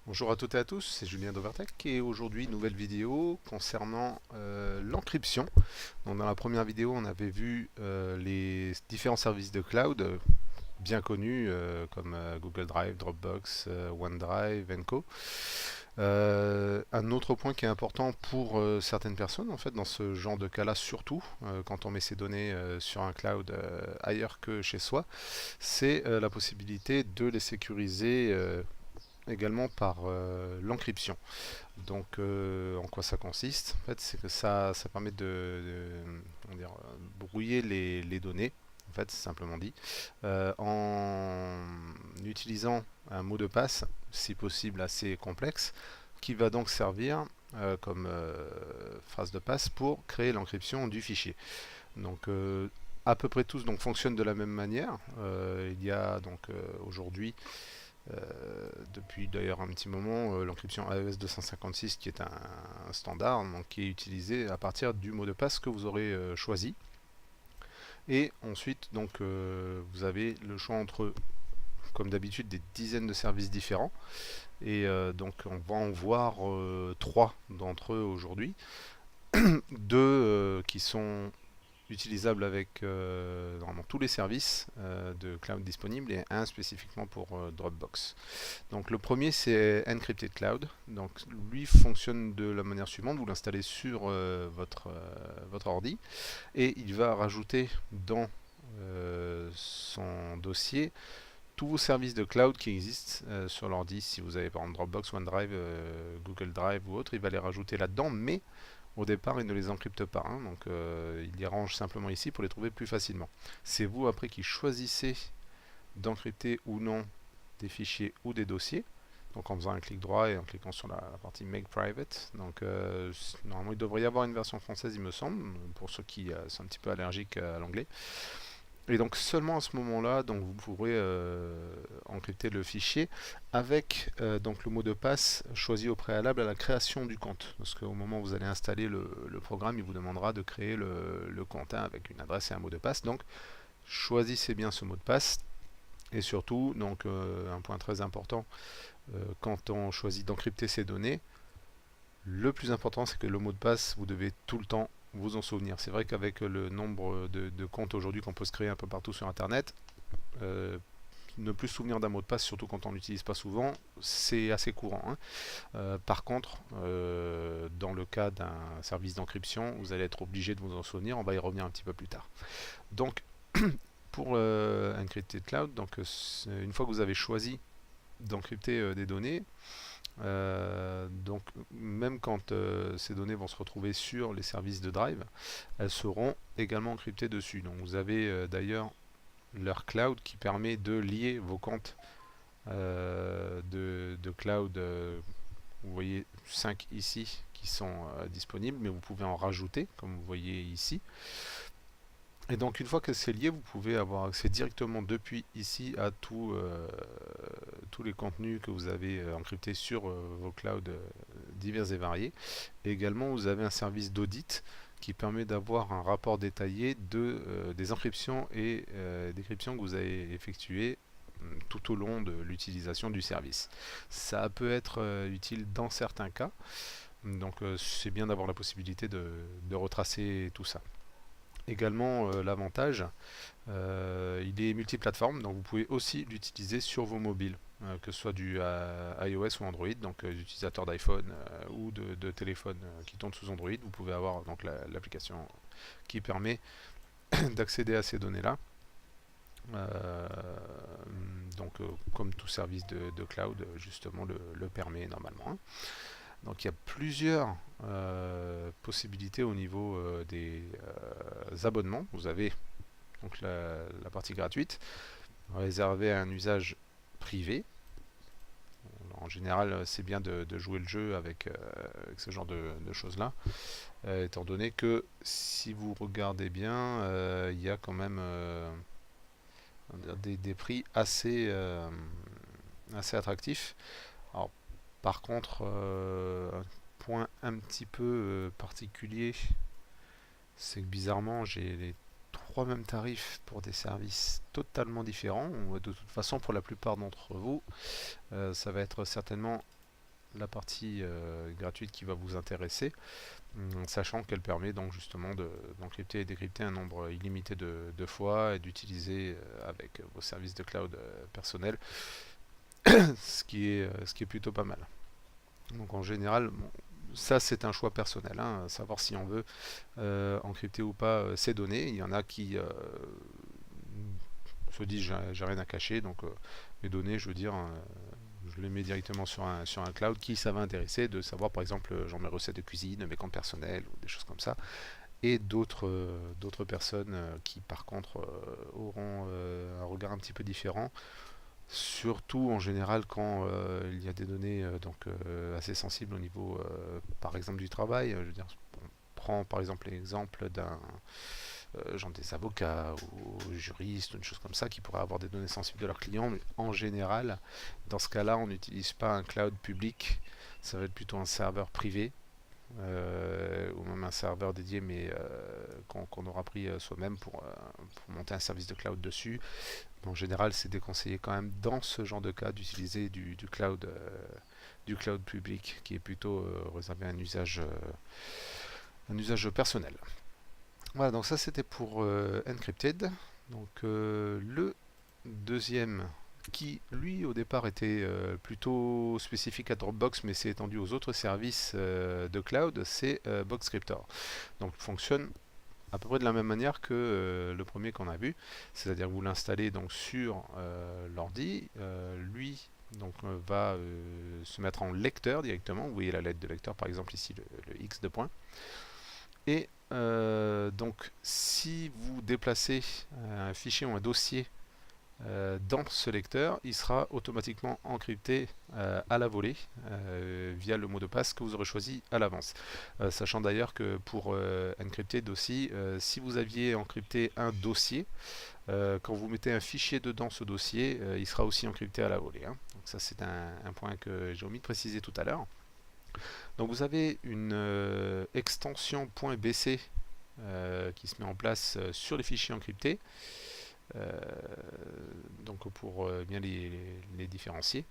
Bonjour à toutes et à tous, c'est Julien d'Overtech et aujourd'hui nouvelle vidéo concernant l'encryption. Donc dans la première vidéo on avait vu les différents services de cloud bien connus comme Google Drive, Dropbox, OneDrive, Co. Un autre point qui est important pour certaines personnes en fait dans ce genre de cas là surtout quand on met ses données sur un cloud ailleurs que chez soi, c'est la possibilité de les sécuriser également par l'encryption. Donc, en quoi ça consiste? En fait, c'est que ça permet comment dire, brouiller les données. En fait, c'est simplement dit, en utilisant un mot de passe, si possible assez complexe, qui va donc servir comme phrase de passe pour créer l'encryption du fichier. Donc, à peu près tous donc fonctionnent de la même manière. Il y a donc aujourd'hui depuis d'ailleurs un petit moment, l'encryption AES 256 qui est un standard donc, qui est utilisé à partir du mot de passe que vous aurez choisi. Et ensuite, donc, vous avez le choix entre, comme d'habitude, des dizaines de services différents. Et donc, on va en voir trois d'entre eux aujourd'hui. Deux qui sont utilisable avec normalement tous les services de cloud disponibles et un spécifiquement pour Dropbox. Donc le premier c'est Encrypted Cloud. Donc lui fonctionne de la manière suivante, vous l'installez sur votre ordi et il va rajouter dans son dossier tous vos services de cloud qui existent sur l'ordi. Si vous avez par exemple Dropbox, OneDrive, Google Drive ou autre, il va les rajouter là-dedans, mais au départ, il ne les encrypte pas, hein, donc il les range simplement ici pour les trouver plus facilement. C'est vous après qui choisissez d'encrypter ou non des fichiers ou des dossiers. Donc en faisant un clic droit et en cliquant sur la partie Make Private. Donc normalement il devrait y avoir une version française il me semble, pour ceux qui sont un petit peu allergiques à l'anglais. Et donc seulement à ce moment-là, donc vous pourrez encrypter le fichier avec donc le mot de passe choisi au préalable à la création du compte. Parce qu'au moment où vous allez installer le programme, il vous demandera de créer le compte hein, avec une adresse et un mot de passe. Donc choisissez bien ce mot de passe. Et surtout, donc un point très important, quand on choisit d'encrypter ces données, le plus important c'est que le mot de passe, vous devez tout le temps vous en souvenir. C'est vrai qu'avec le nombre de comptes aujourd'hui qu'on peut se créer un peu partout sur Internet, ne plus se souvenir d'un mot de passe, surtout quand on l'utilise pas souvent, c'est assez courant. Hein. Par contre, dans le cas d'un service d'encryption, vous allez être obligé de vous en souvenir. On va y revenir un petit peu plus tard. Donc, pour Encrypted Cloud, donc, une fois que vous avez choisi d'encrypter des données, donc même quand ces données vont se retrouver sur les services de Drive, elles seront également encryptées dessus. Donc vous avez d'ailleurs leur cloud qui permet de lier vos comptes de cloud. Vous voyez 5 ici qui sont disponibles, mais vous pouvez en rajouter, comme vous voyez ici. Et donc une fois que c'est lié, vous pouvez avoir accès directement depuis ici à tous les contenus que vous avez encryptés sur vos clouds divers et variés. Et également, vous avez un service d'audit qui permet d'avoir un rapport détaillé des encryptions et décryptions que vous avez effectuées tout au long de l'utilisation du service. Ça peut être utile dans certains cas, donc c'est bien d'avoir la possibilité de retracer tout ça. Également, l'avantage, il est multiplateforme, donc vous pouvez aussi l'utiliser sur vos mobiles, que ce soit du iOS ou Android, donc utilisateurs d'iPhone ou de téléphone qui tournent sous Android, vous pouvez avoir donc l'application qui permet d'accéder à ces données-là. Euh, donc, comme tout service de cloud, justement, le permet normalement. Hein. Donc il y a plusieurs possibilités au niveau des abonnements. Vous avez donc la partie gratuite, réservée à un usage privé. En général, c'est bien de jouer le jeu avec ce genre de choses-là, étant donné que si vous regardez bien, il y a quand même des prix assez attractifs. Alors, par contre, un point un petit peu particulier, c'est que bizarrement, j'ai les trois mêmes tarifs pour des services totalement différents. De toute façon, pour la plupart d'entre vous, ça va être certainement la partie gratuite qui va vous intéresser, sachant qu'elle permet donc justement d'encrypter et décrypter un nombre illimité de fois et d'utiliser avec vos services de cloud personnels, ce qui est plutôt pas mal. Donc en général, bon, ça c'est un choix personnel, hein, savoir si on veut encrypter ou pas ces données. Il y en a qui se disent j'ai rien à cacher, donc mes données, je veux dire, je les mets directement sur un cloud. Qui ça va intéresser de savoir, par exemple, genre mes recettes de cuisine, mes comptes personnels ou des choses comme ça. Et d'autres personnes qui par contre auront un regard un petit peu différent, surtout en général quand il y a des données assez sensibles au niveau par exemple du travail. Je veux dire, on prend par exemple l'exemple d'un genre des avocats ou juristes ou une chose comme ça qui pourraient avoir des données sensibles de leurs clients, mais en général dans ce cas là on n'utilise pas un cloud public, ça va être plutôt un serveur privé ou même un serveur dédié, mais qu'on aura pris soi-même pour monter un service de cloud dessus. En général, c'est déconseillé quand même dans ce genre de cas d'utiliser du cloud public qui est plutôt réservé à un usage personnel. Voilà, donc ça c'était pour Encrypted. Donc le deuxième qui lui au départ était plutôt spécifique à Dropbox mais s'est étendu aux autres services de cloud, c'est Boxcryptor. Donc il fonctionne à peu près de la même manière que le premier qu'on a vu, c'est-à-dire que vous l'installez donc sur l'ordi, lui donc va se mettre en lecteur directement. Vous voyez la lettre de lecteur par exemple ici, le X de point. Et donc si vous déplacez un fichier ou un dossier dans ce lecteur, il sera automatiquement encrypté à la volée via le mot de passe que vous aurez choisi à l'avance. Sachant d'ailleurs que pour Encrypted aussi, si vous aviez encrypté un dossier, quand vous mettez un fichier dedans ce dossier, il sera aussi encrypté à la volée, hein. Donc ça c'est un point que j'ai omis de préciser tout à l'heure. Donc vous avez une extension .bc qui se met en place sur les fichiers encryptés. Donc pour bien les différencier.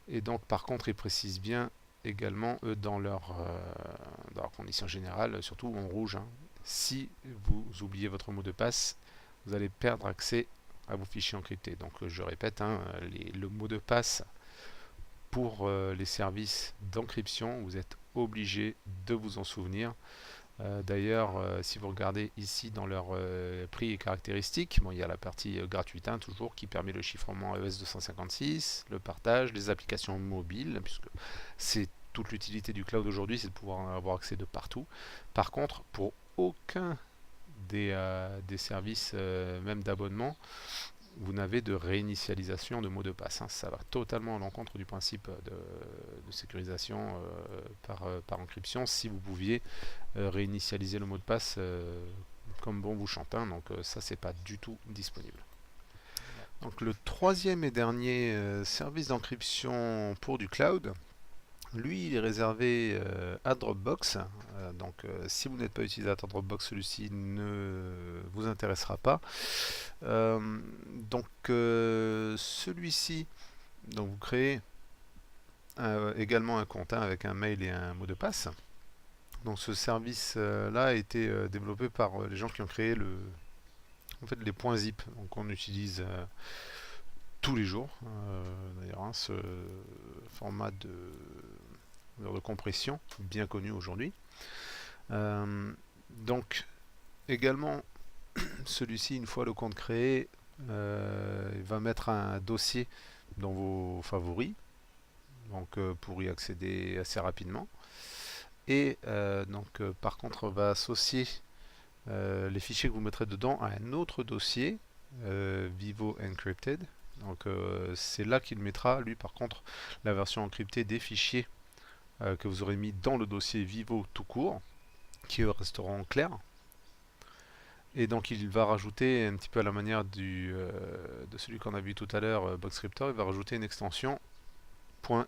Et donc par contre ils précisent bien également eux dans leurs conditions générales, surtout en rouge, hein, si vous oubliez votre mot de passe, vous allez perdre accès à vos fichiers encryptés. Donc je répète, hein, le mot de passe pour les services d'encryption, vous êtes obligé de vous en souvenir. D'ailleurs, si vous regardez ici dans leur prix et caractéristiques, bon, il y a la partie gratuite, hein, toujours, qui permet le chiffrement ES 256, le partage, les applications mobiles, puisque c'est toute l'utilité du cloud aujourd'hui, c'est de pouvoir avoir accès de partout. Par contre, pour aucun des services, même d'abonnement, vous n'avez de réinitialisation de mot de passe, hein. Ça va totalement à l'encontre du principe de sécurisation par encryption. Si vous pouviez réinitialiser le mot de passe comme bon vous chante, hein. Donc ça c'est pas du tout disponible. Donc le troisième et dernier service d'encryption pour du cloud, lui, il est réservé à Dropbox. Donc, si vous n'êtes pas utilisateur Dropbox, celui-ci ne vous intéressera pas. Celui-ci, donc vous créez également un compte, hein, avec un mail et un mot de passe. Donc, ce service-là a été développé par les gens qui ont créé les points zip. Donc, on utilise tous les jours, d'ailleurs, hein, ce format de compression bien connu aujourd'hui. Donc également celui-ci, une fois le compte créé, il va mettre un dossier dans vos favoris, donc pour y accéder assez rapidement. Et par contre va associer les fichiers que vous mettrez dedans à un autre dossier Vivo Encrypted. Donc c'est là qu'il mettra lui par contre la version encryptée des fichiers que vous aurez mis dans le dossier Vivo tout court, qui resteront clairs. Et donc il va rajouter un petit peu à la manière de celui qu'on a vu tout à l'heure, Boxcryptor, il va rajouter une extension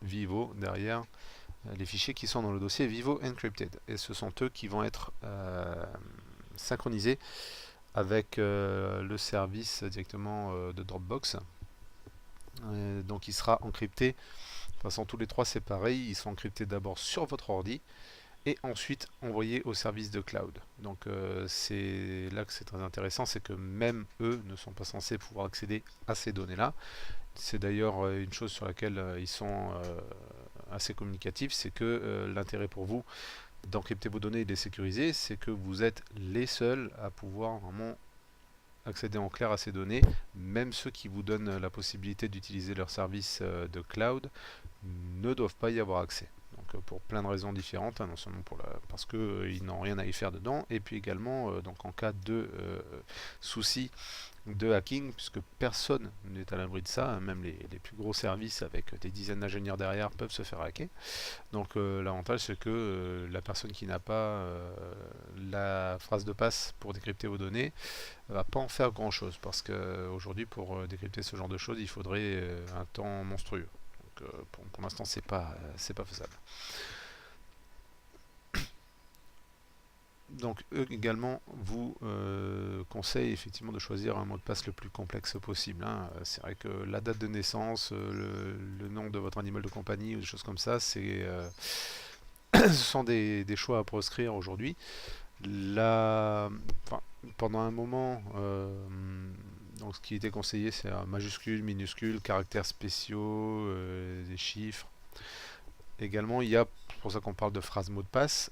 .vivo derrière les fichiers qui sont dans le dossier Vivo Encrypted. Et ce sont eux qui vont être synchronisés avec le service directement de Dropbox. Donc il sera encrypté. De toute façon, tous les trois c'est pareil. Ils sont encryptés d'abord sur votre ordi et ensuite envoyés au service de cloud. Donc c'est là que c'est très intéressant, c'est que même eux ne sont pas censés pouvoir accéder à ces données-là. C'est d'ailleurs une chose sur laquelle ils sont assez communicatifs, c'est que l'intérêt pour vous d'encrypter vos données et de les sécuriser, c'est que vous êtes les seuls à pouvoir vraiment accéder en clair à ces données. Même ceux qui vous donnent la possibilité d'utiliser leur service de cloud ne doivent pas y avoir accès. Donc pour plein de raisons différentes, hein, non seulement parce qu'ils n'ont rien à y faire dedans, et puis également donc en cas de soucis de hacking, puisque personne n'est à l'abri de ça, hein, même les plus gros services avec des dizaines d'ingénieurs derrière peuvent se faire hacker. Donc l'avantage c'est que la personne qui n'a pas la phrase de passe pour décrypter vos données va pas en faire grand chose, parce qu'aujourd'hui pour décrypter ce genre de choses il faudrait un temps monstrueux. Donc pour l'instant c'est pas faisable. Donc eux également vous conseillent effectivement de choisir un mot de passe le plus complexe possible, hein. C'est vrai que la date de naissance, le nom de votre animal de compagnie ou des choses comme ça, ce sont des choix à proscrire aujourd'hui. Enfin, pendant un moment, donc ce qui était conseillé, c'est majuscules, minuscules, caractères spéciaux, des chiffres. Également, il y a, c'est pour ça qu'on parle de phrases mots de passe,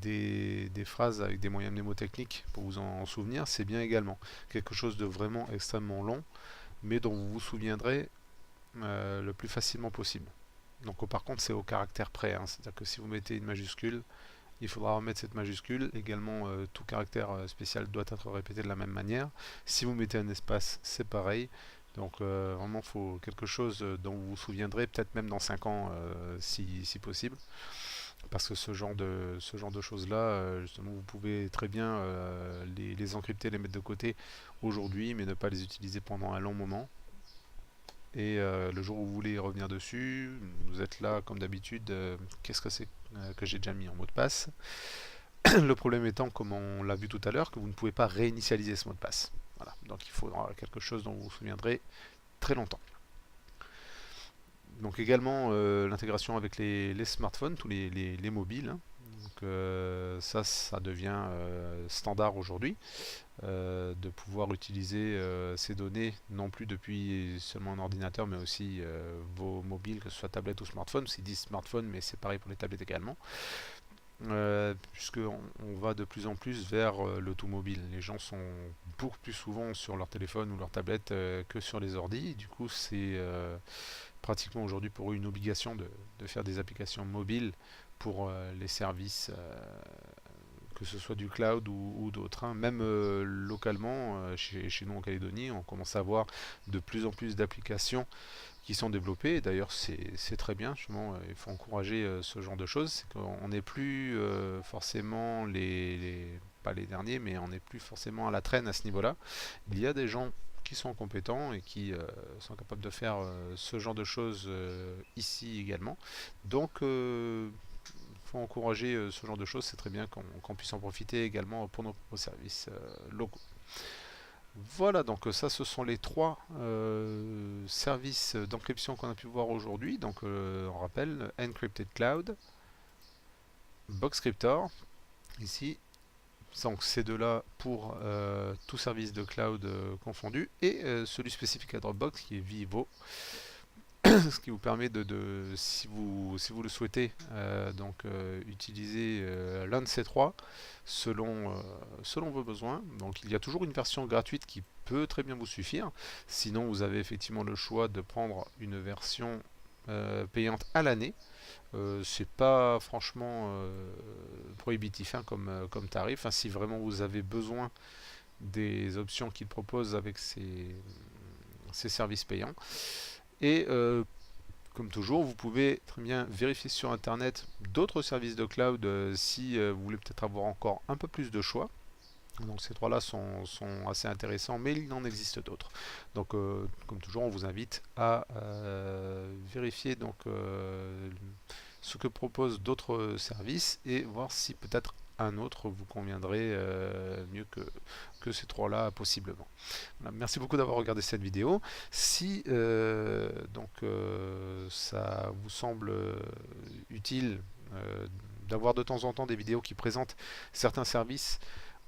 des phrases avec des moyens mnémotechniques pour vous en souvenir, c'est bien également. Quelque chose de vraiment extrêmement long, mais dont vous vous souviendrez le plus facilement possible. Donc par contre, c'est au caractère près, hein. C'est-à-dire que si vous mettez une majuscule, il faudra remettre cette majuscule. Également, tout caractère spécial doit être répété de la même manière. Si vous mettez un espace, c'est pareil. Donc vraiment, il faut quelque chose dont vous vous souviendrez, peut-être même dans 5 ans, si possible. Parce que ce genre de choses-là, justement, vous pouvez très bien les encrypter, les mettre de côté aujourd'hui, mais ne pas les utiliser pendant un long moment. Et le jour où vous voulez revenir dessus, vous êtes là comme d'habitude. Qu'est-ce que c'est que j'ai déjà mis en mot de passe? Le problème étant, comme on l'a vu tout à l'heure, que vous ne pouvez pas réinitialiser ce mot de passe. Voilà. Donc il faudra quelque chose dont vous vous souviendrez très longtemps. Donc également l'intégration avec les smartphones, tous les mobiles, hein. Donc ça devient standard aujourd'hui, de pouvoir utiliser ces données non plus depuis seulement un ordinateur, mais aussi vos mobiles, que ce soit tablette ou smartphone. C'est dit smartphone, mais c'est pareil pour les tablettes également. Puisqu'on va de plus en plus vers le tout mobile. Les gens sont beaucoup plus souvent sur leur téléphone ou leur tablette que sur les ordis. Du coup, c'est pratiquement aujourd'hui pour eux une obligation de faire des applications mobiles pour les services, que ce soit du cloud ou d'autres, hein. Même localement, chez nous en Calédonie, on commence à voir de plus en plus d'applications qui sont développées. D'ailleurs, c'est très bien, justement, il faut encourager ce genre de choses. C'est qu'on n'est plus forcément pas les derniers, mais on n'est plus forcément à la traîne à ce niveau-là. Il y a des gens qui sont compétents et qui sont capables de faire ce genre de choses ici également. Donc, faut encourager ce genre de choses. C'est très bien qu'on puisse en profiter également pour nos services locaux. Voilà, donc ça, ce sont les trois services d'encryption qu'on a pu voir aujourd'hui. Donc, on rappelle Encrypted Cloud, Boxcryptor, ici. Donc, ces deux-là pour tout service de cloud confondu, et celui spécifique à Dropbox qui est Vivo, ce qui vous permet si vous le souhaitez, utiliser l'un de ces trois selon vos besoins. Donc il y a toujours une version gratuite qui peut très bien vous suffire. Sinon, vous avez effectivement le choix de prendre une version payante à l'année. C'est pas franchement prohibitif, hein, comme tarif, hein. Si vraiment vous avez besoin des options qu'il propose avec ces services payants. Et comme toujours, vous pouvez très bien vérifier sur internet d'autres services de cloud si vous voulez peut-être avoir encore un peu plus de choix. Donc ces trois-là sont assez intéressants, mais il en existe d'autres. Donc comme toujours, on vous invite à vérifier ce que proposent d'autres services et voir si peut-être un autre vous conviendrait mieux que ces trois-là possiblement. Voilà, merci beaucoup d'avoir regardé cette vidéo. Si ça vous semble utile d'avoir de temps en temps des vidéos qui présentent certains services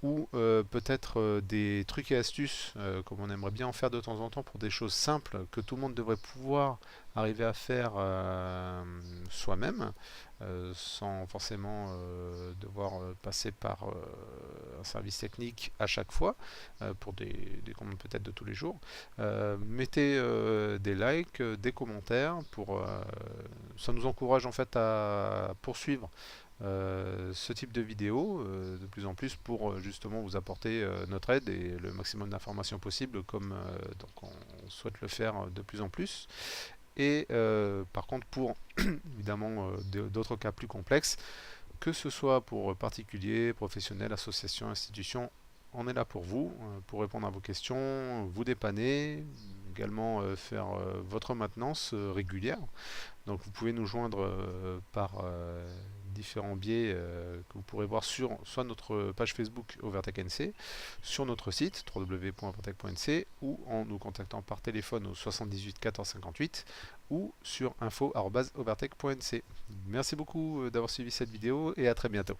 ou peut-être des trucs et astuces, comme on aimerait bien en faire de temps en temps pour des choses simples que tout le monde devrait pouvoir arriver à faire soi-même, sans forcément devoir passer par un service technique à chaque fois, pour des commandes peut-être de tous les jours. Mettez des likes, des commentaires, ça nous encourage en fait à poursuivre ce type de vidéo de plus en plus pour justement vous apporter notre aide et le maximum d'informations possible comme donc on souhaite le faire de plus en plus. Et par contre pour évidemment d'autres cas plus complexes, que ce soit pour particuliers, professionnels, associations, institutions, on est là pour répondre à vos questions, vous dépanner, également faire votre maintenance régulière. Donc vous pouvez nous joindre par différents biais que vous pourrez voir sur soit notre page Facebook Overtech NC, sur notre site www.overtech.nc ou en nous contactant par téléphone au 78 14 58 ou sur info@overtech.nc. Merci beaucoup d'avoir suivi cette vidéo et à très bientôt.